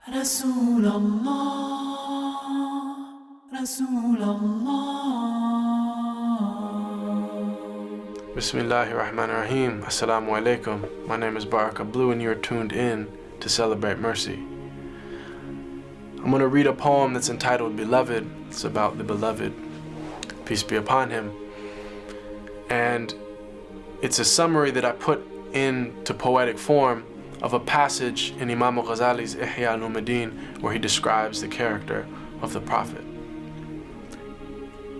رسول الله رسول الله. Bismillahirrahmanirrahim. Assalamu alaikum. My name is Baraka Blue and you're tuned in to Celebrate Mercy. I'm going to read a poem that's entitled Beloved. It's about the beloved, peace be upon him. And it's a summary that I put into poetic form of a passage in Imam Ghazali's Ihya Id-deen where he describes the character of the Prophet.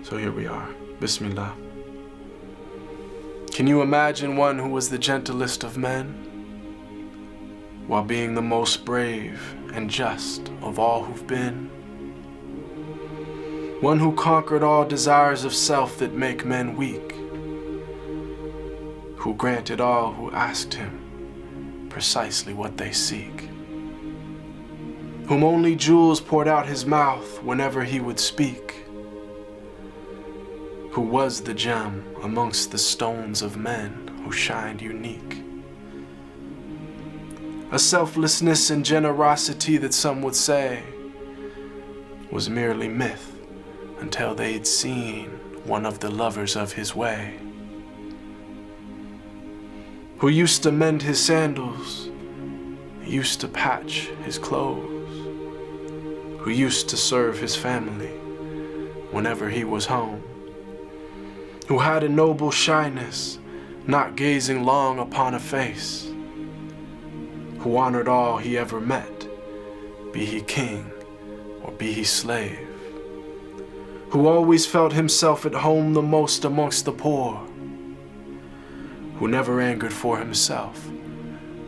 So here we are. Bismillah. Can you imagine one who was the gentlest of men, while being the most brave and just of all who've been? One who conquered all desires of self that make men weak, who granted all who asked him precisely what they seek, whom only jewels poured out his mouth whenever he would speak, who was the gem amongst the stones of men who shined unique. A selflessness and generosity that some would say was merely myth until they'd seen one of the lovers of his way, who used to mend his sandals, used to patch his clothes, who used to serve his family whenever he was home, who had a noble shyness, not gazing long upon a face, who honored all he ever met, be he king or be he slave, who always felt himself at home the most amongst the poor, who never angered for himself,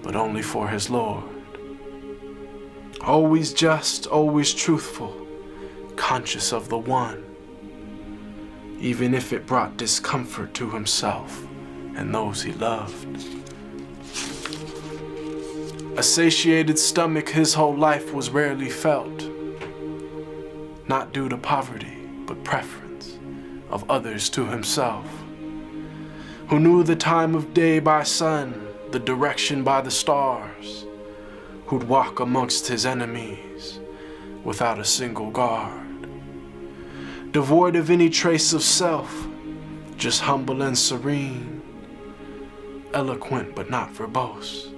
but only for his Lord. Always just, always truthful, conscious of the one, even if it brought discomfort to himself and those he loved. A satiated stomach his whole life was rarely felt, not due to poverty, but preference of others to himself, who knew the time of day by sun, the direction by the stars, who'd walk amongst his enemies without a single guard, devoid of any trace of self, just humble and serene, eloquent but not verbose,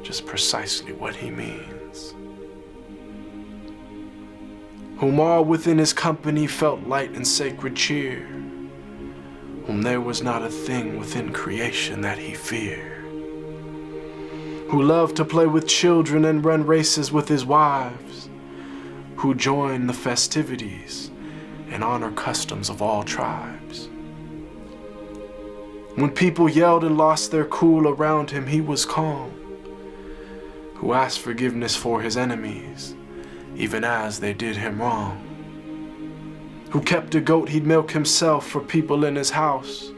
just precisely what he means, whom all within his company felt light and sacred cheer, whom there was not a thing within creation that he feared, who loved to play with children and run races with his wives, who joined the festivities and honor customs of all tribes. When people yelled and lost their cool around him, he was calm, who asked forgiveness for his enemies, even as they did him wrong, who kept a goat he'd milk himself for people in his house,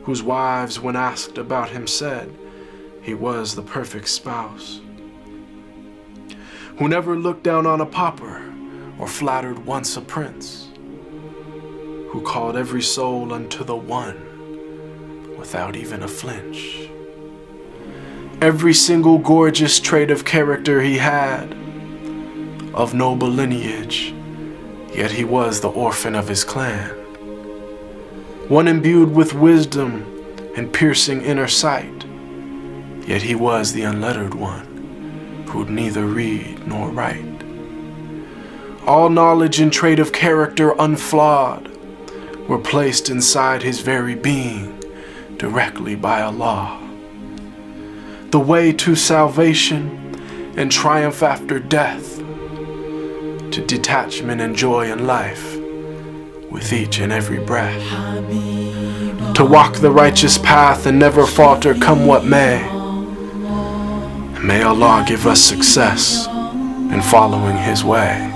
whose wives, when asked about him, said he was the perfect spouse, who never looked down on a pauper or flattered once a prince, who called every soul unto the one without even a flinch. Every single gorgeous trait of character he had, of noble lineage, yet he was the orphan of his clan, one imbued with wisdom and piercing inner sight, yet he was the unlettered one who'd neither read nor write. All knowledge and trait of character unflawed were placed inside his very being directly by Allah. The way to salvation and triumph after death, to detachment and joy in life with each and every breath, to walk the righteous path and never falter come what may. And may Allah give us success in following his way.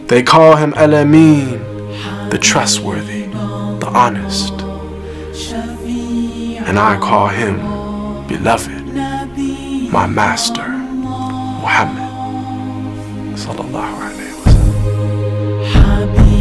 They call him Al-Amin, the trustworthy, the honest, and I call him beloved, my master, Muhammad sallallahu alaihi wasallam.